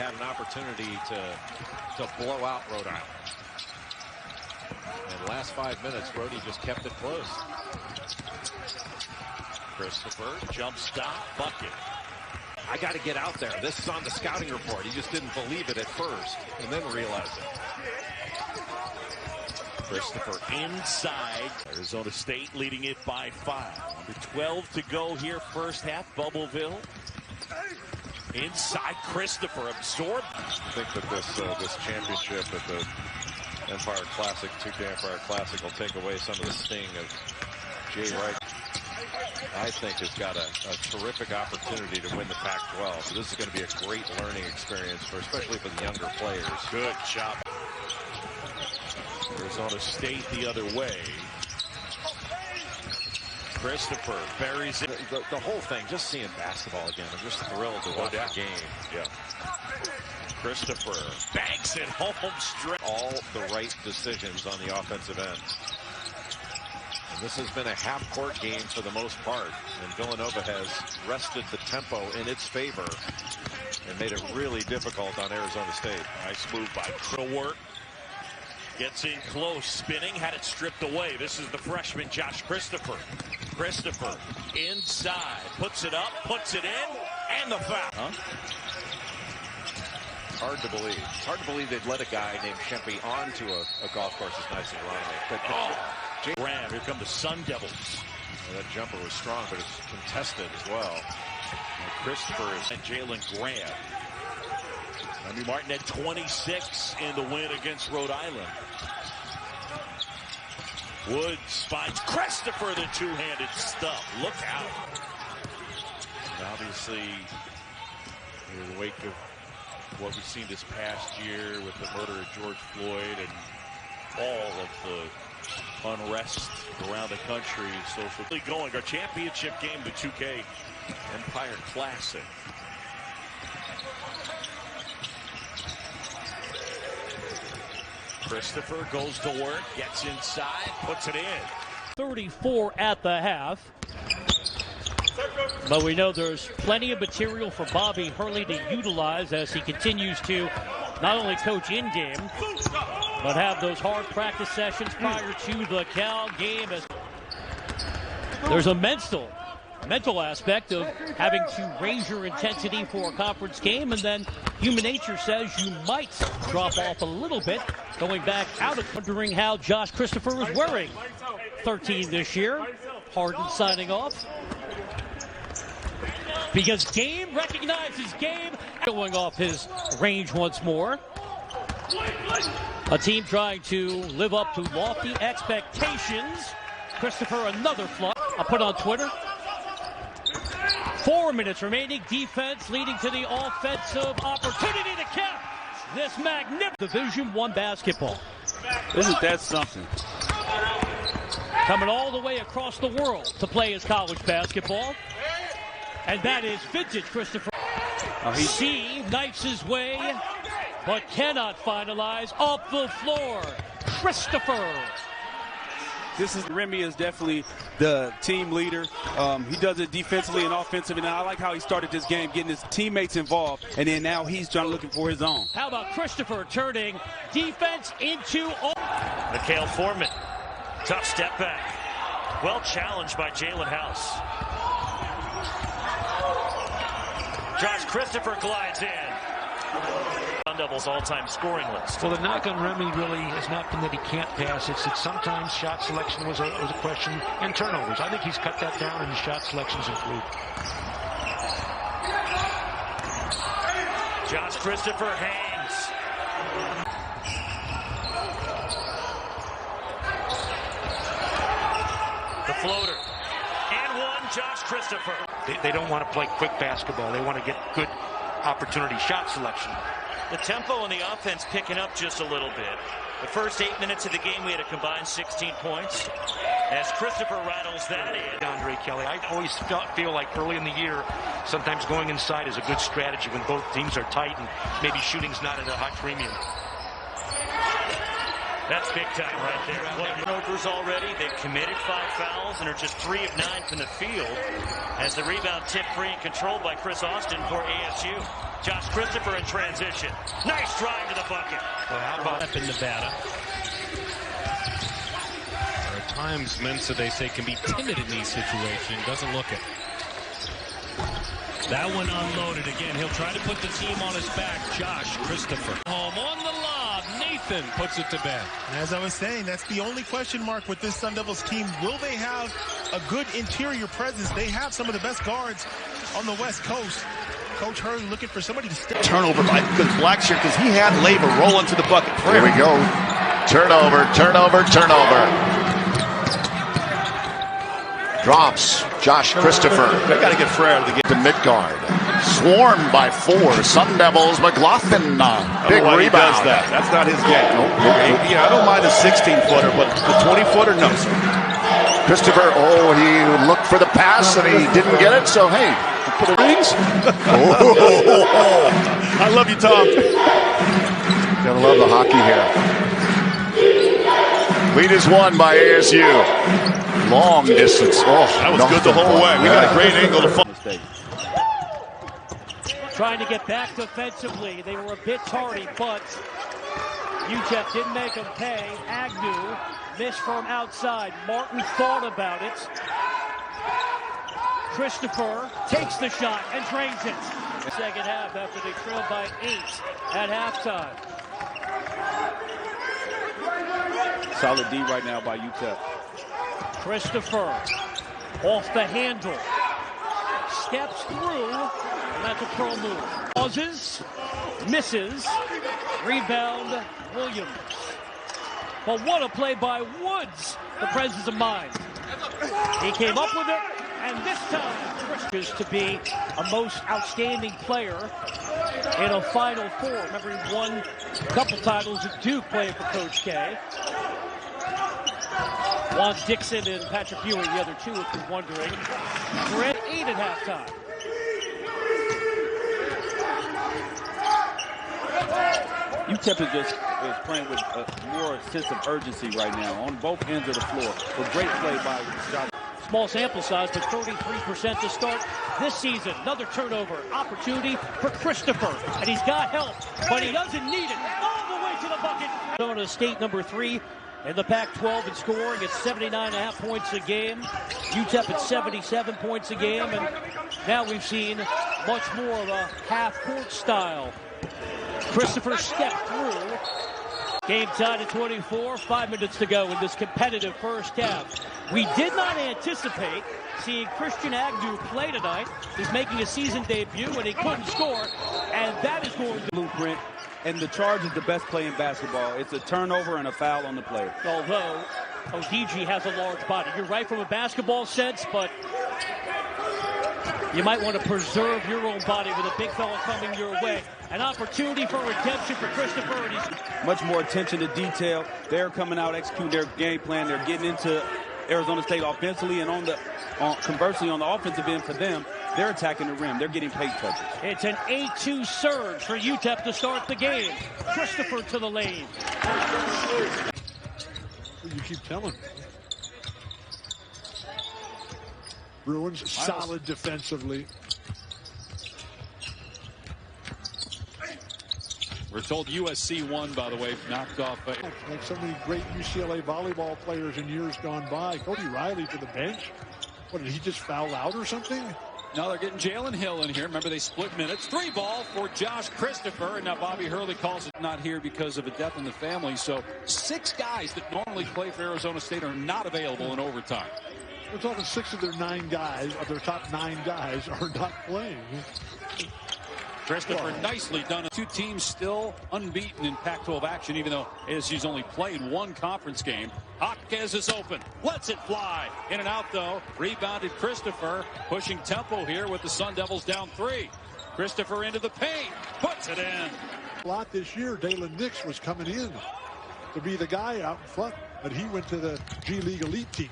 had an opportunity to blow out Rhode Island. And last 5 minutes, Brody just kept it close. Christopher, jump stop, bucket. I got to get out there. This is on the scouting report. He just didn't believe it at first and then realized it. Christopher inside. Arizona State leading it by 5. Under 12 to go here, first half. Bubbleville. Inside, Christopher absorbed. I think that this championship at the Empire Classic, 2K Empire Classic, will take away some of the sting of Jay Wright. I think has got a terrific opportunity to win the Pac-12. So this is going to be a great learning experience especially for the younger players. Good job. Arizona State the other way. Christopher buries it. The whole thing, just seeing basketball again. I'm just thrilled to watch the game. Yeah. Christopher banks it home straight. All the right decisions on the offensive end. And this has been a half-court game for the most part. And Villanova has rested the tempo in its favor and made it really difficult on Arizona State. Nice move by Work. Gets in close, spinning, had it stripped away. This is the freshman, Josh Christopher. Christopher inside, puts it up, puts it in, and the foul. Hard to believe. It's hard to believe they'd let a guy named Shempy onto a golf course as nice as Ronnie. Graham, here come the Sun Devils. That jumper was strong, but it's contested as well. And Christopher and Jalen Graham. Remy Martin had 26 in the win against Rhode Island. Woods finds Christopher, the two-handed stuff. Look out. And obviously, in the wake of what we've seen this past year with the murder of George Floyd and all of the unrest around the country, socially going. Our championship game, the 2K Empire Classic. Christopher goes to work, gets inside, puts it in. 34 at the half. But we know there's plenty of material for Bobby Hurley to utilize as he continues to not only coach in-game, but have those hard practice sessions prior to the Cal game. There's a mental aspect of having to raise your intensity for a conference game, and then human nature says you might drop off a little bit going back out of wondering how Josh Christopher is wearing 13 this year. Harden signing off because Game recognizes Game going off his range once more. A team trying to live up to lofty expectations. Christopher, another flop. I'll put on Twitter. 4 minutes remaining. Defense leading to the offensive opportunity to cap this magnificent Division I basketball. Isn't that something? Coming all the way across the world to play his college basketball. And that is vintage Christopher. C knifes his way, but cannot finalize off the floor. Christopher. Remy is definitely the team leader. He does it defensively and offensively, and I like how he started this game, getting his teammates involved, and then now he's looking for his own. How about Christopher turning defense into... Mikhail Foreman, tough step back. Well challenged by Jalen House. Josh Christopher glides in. Sun Devils all-time scoring list. Well, the knock on Remy really has not been that he can't pass. It's that sometimes shot selection was a question, and turnovers. I think he's cut that down, and his shot selection's improved. Josh Christopher hangs. The floater. And one, Josh Christopher. They don't want to play quick basketball. They want to get good opportunity shot selection. The tempo in the offense picking up just a little bit. The first 8 minutes of the game, we had a combined 16 points. As Christopher rattles that in. Andre Kelly, I always feel like early in the year, sometimes going inside is a good strategy when both teams are tight and maybe shooting's not at a high premium. That's big time right there. Turnovers already. They've committed 5 fouls and are just 3 of 9 from the field. As the rebound tipped free and controlled by Chris Austin for ASU. Josh Christopher in transition. Nice drive to the bucket. Well, how about Up in Nevada. There are times Mensa, they say, can be timid in these situations. Doesn't look it. That one unloaded again. He'll try to put the team on his back. Josh Christopher. Home on the lob. Nathan puts it to bed. As I was saying, that's the only question mark with this Sun Devils team. Will they have a good interior presence? They have some of the best guards on the West Coast. Coach Hurley looking for somebody to step. Turnover by Blackshear because he had Labor roll into the bucket. Here we go. Turnover. Drops Josh Christopher. They got to get Frere out of the game. To Midgard. Swarmed by 4. Sun Devils. McLaughlin. Big rebound. He does that. That's not his game. Yeah, I don't mind a 16-footer, but the 20-footer, no. Christopher, he looked for the pass and he didn't get it, so hey. For the rings? I love you, Tom. Gotta love the hockey here. Lead is won by ASU. Long distance. Oh, that was good the whole way. We got a great angle to follow. Trying to get back defensively. They were a bit tardy, but UTEP didn't make them pay. Agnew missed from outside. Martin thought about it. Christopher takes the shot and drains it. Second half after they trailed by 8 at halftime. Solid D right now by UTEP. Christopher off the handle. Steps through, and that's a pro move. Pauses, misses, rebound, Williams. But what a play by Woods, the presence of mind. He came up with it, and this time, is to be a most outstanding player in a Final Four. Remember, he won a couple titles at Duke playing for Coach K. Juan Dixon and Patrick Ewing, the other two, if you're wondering. We're at 8 at halftime. UTEP is playing with more sense of urgency right now on both ends of the floor. A great play by Josh. Small sample size, but 33% to start this season. Another turnover opportunity for Christopher, and he's got help, but he doesn't need it. All the way to the bucket. Arizona State number 3 in the Pac-12 in scoring at 79.5 points a game. UTEP at 77 points a game, and now we've seen much more of a half-court style. Christopher stepped through. Game tied at 24, 5 minutes to go in this competitive first half. We did not anticipate seeing Christian Agnew play tonight. He's making a season debut and he couldn't score, and that is going to blueprint. And the charge is the best play in basketball. It's a turnover and a foul on the player. Although Odigi has a large body. You're right from a basketball sense, but you might want to preserve your own body with a big fella coming your way. An opportunity for redemption for Christopher. And he's much more attention to detail. They're coming out, executing their game plan. They're getting into Arizona State offensively, and conversely on the offensive end for them, they're attacking the rim. They're getting paint touches. It's an 8-2 surge for UTEP to start the game. Christopher to the lane. You keep telling me. Bruins solid defensively. We're told USC won, by the way, knocked off. Like so many great UCLA volleyball players in years gone by. Cody Riley to the bench. What, did he just foul out or something? Now they're getting Jalen Hill in here. Remember, they split minutes. 3 ball for Josh Christopher. And now Bobby Hurley calls it not here because of a death in the family. So 6 guys that normally play for Arizona State are not available in overtime. We're talking 6 of their 9 guys, of their top 9 guys, are not playing. Christopher nicely done. 2 teams still unbeaten in Pac-12 action, even though ASU's only played 1 conference game. Hopkins is open. Lets it fly. In and out, though. Rebounded Christopher. Pushing tempo here with the Sun Devils down 3. Christopher into the paint. Puts it in. A lot this year, Dalen Nix was coming in to be the guy out in front, but he went to the G League Elite team.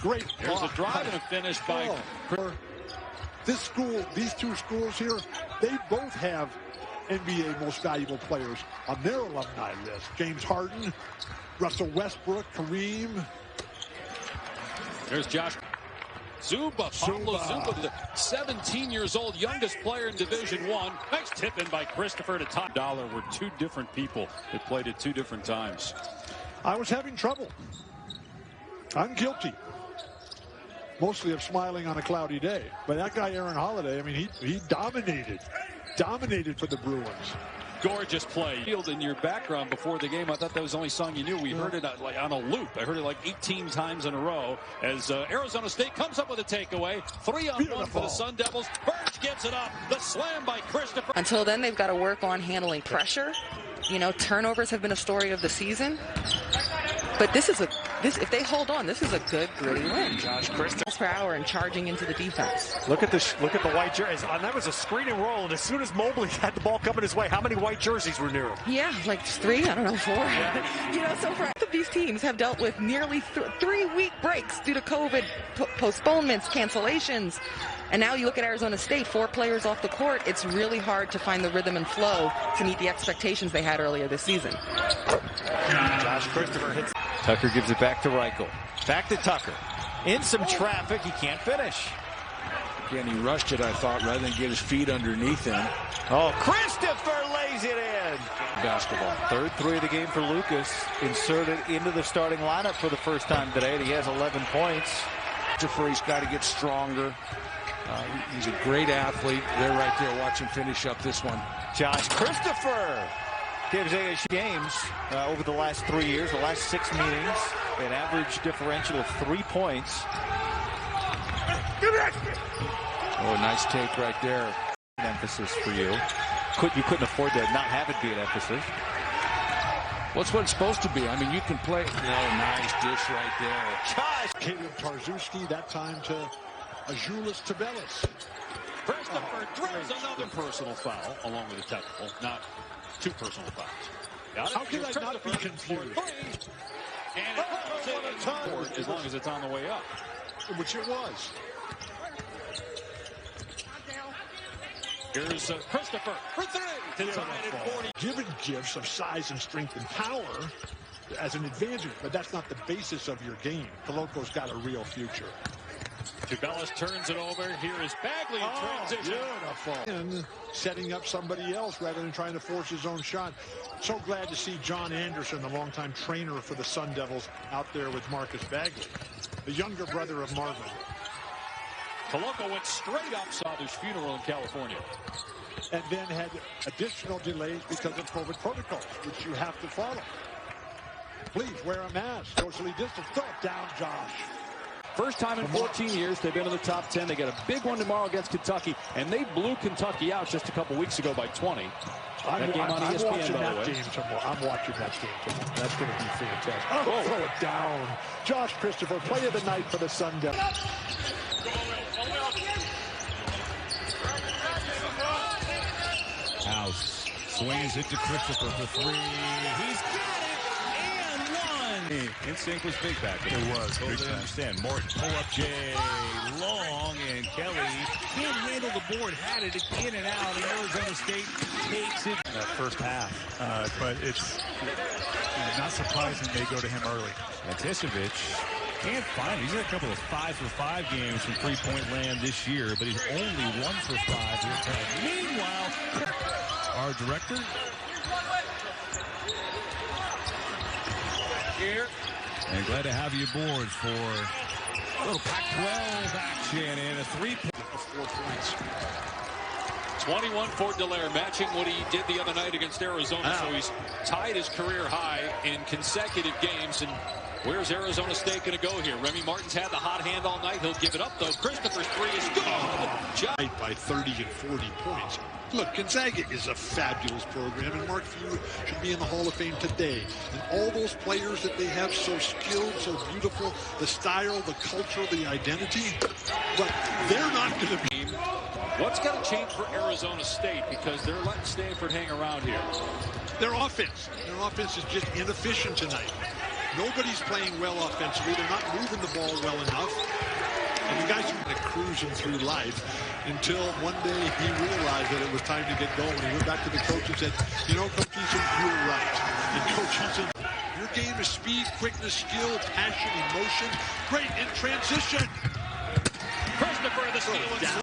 Great. There's a drive and a finish by... This school, these 2 schools here, they both have NBA most valuable players on their alumni list. James Harden, Russell Westbrook, Kareem. There's Josh. Pablo Zuba, the 17 years old, youngest player in Division I. Nice tip in by Christopher to top. Were two different people that played at two different times. I was having trouble. I'm guilty. Mostly of smiling on a cloudy day. But that guy, Aaron Holiday, I mean, he dominated for the Bruins. Gorgeous play. Field in your background before the game. I thought that was the only song you knew. We heard it like on a loop. I heard it like 18 times in a row as Arizona State comes up with a takeaway. 3-on-1 for the Sun Devils. Birch gets it up. The slam by Christopher. Until then, they've got to work on handling pressure. You know, turnovers have been a story of the season. But if they hold on, this is a good, gritty win. Josh Christopher per hour and charging into the defense. Look at the white jerseys. And that was a screen and roll. And as soon as Mobley had the ball coming his way, how many white jerseys were near him? Yeah, like 3. I don't know, 4. You know, so both of these teams have dealt with nearly 3-week breaks due to COVID postponements, cancellations. And now you look at Arizona State, 4 players off the court. It's really hard to find the rhythm and flow to meet the expectations they had earlier this season. Josh Christopher hits. Tucker gives it back to Reichel. Back to Tucker. In some traffic, he can't finish. Again, he rushed it, I thought, rather than get his feet underneath him. Oh, Christopher lays it in. Basketball. Third 3 of the game for Lucas. Inserted into the starting lineup for the first time today, and he has 11 points. Christopher, he's got to get stronger. He's a great athlete. They're right there. Watch him finish up this one. Josh Christopher gives ASU games over the last 3 years, the last 6 meetings, an average differential of 3 points. Oh, nice take right there. An emphasis for you. You couldn't afford to not have it be an emphasis. What's what it's supposed to be? I mean, you can play. Oh, nice dish right there. Josh. Caleb Tarzuski, that time to Azulis Tabelis. Christopher drills another personal foul along with a technical, not 2 personal fouls. How can I not be confused? And it comes in as long as it's on the way up. Which it was. Here's Christopher for 3 to tie it at 40. Given gifts of size and strength and power as an advantage, but that's not the basis of your game. Coloco's got a real future. Tubelis turns it over. Here is Bagley in transition. Beautiful. And setting up somebody else rather than trying to force his own shot. So glad to see John Anderson, the longtime trainer for the Sun Devils, out there with Marcus Bagley, the younger brother of Marvin. Coloco went straight up father's funeral in California. And then had additional delays because of COVID protocols, which you have to follow. Please wear a mask, socially distance. Throw it down, Josh. First time in 14 years they've been in the top 10. They got a big one tomorrow against Kentucky, and they blew Kentucky out just a couple weeks ago by 20. I'm watching that game tomorrow. That's going to be fantastic. Oh, throw it down. Josh Christopher, play of the night for the Sun Devils. House swings it to Christopher for 3. He's got it and 1. Instinct was big back there. It was. Totally understand. Morton pull up Jay long, and Kelly can't handle the board. Had it in and out, and Arizona State takes it. That first half, but it's not surprising they go to him early. Anticevich can't find him. He's had a couple of 5-for-5 games from three-point land this year, but he's only 1-for-5 here tonight. Meanwhile, our director here, and glad to have you aboard for a little Pac-12 action and a 3-point. 4 points. 21 for Dallaire, matching what he did the other night against Arizona. So he's tied his career high in consecutive games. And where's Arizona State going to go here? Remy Martin's had the hot hand all night. He'll give it up, though. Christopher's 3 is good. By 30 and 40 points. Look, Gonzaga is a fabulous program, and Mark Few should be in the Hall of Fame today. And all those players that they have, so skilled, so beautiful, the style, the culture, the identity, but they're not going to be. What's got to change for Arizona State, because they're letting Stanford hang around here? Their offense is just inefficient tonight. Nobody's playing well offensively. They're not moving the ball well enough. And the guys are kind of cruising through life until one day he realized that it was time to get going. He went back to the coach and said, you know, Coach Eason, you're right. And Coach Eason, your game is speed, quickness, skill, passion, emotion. Great in transition. Christopher the steal.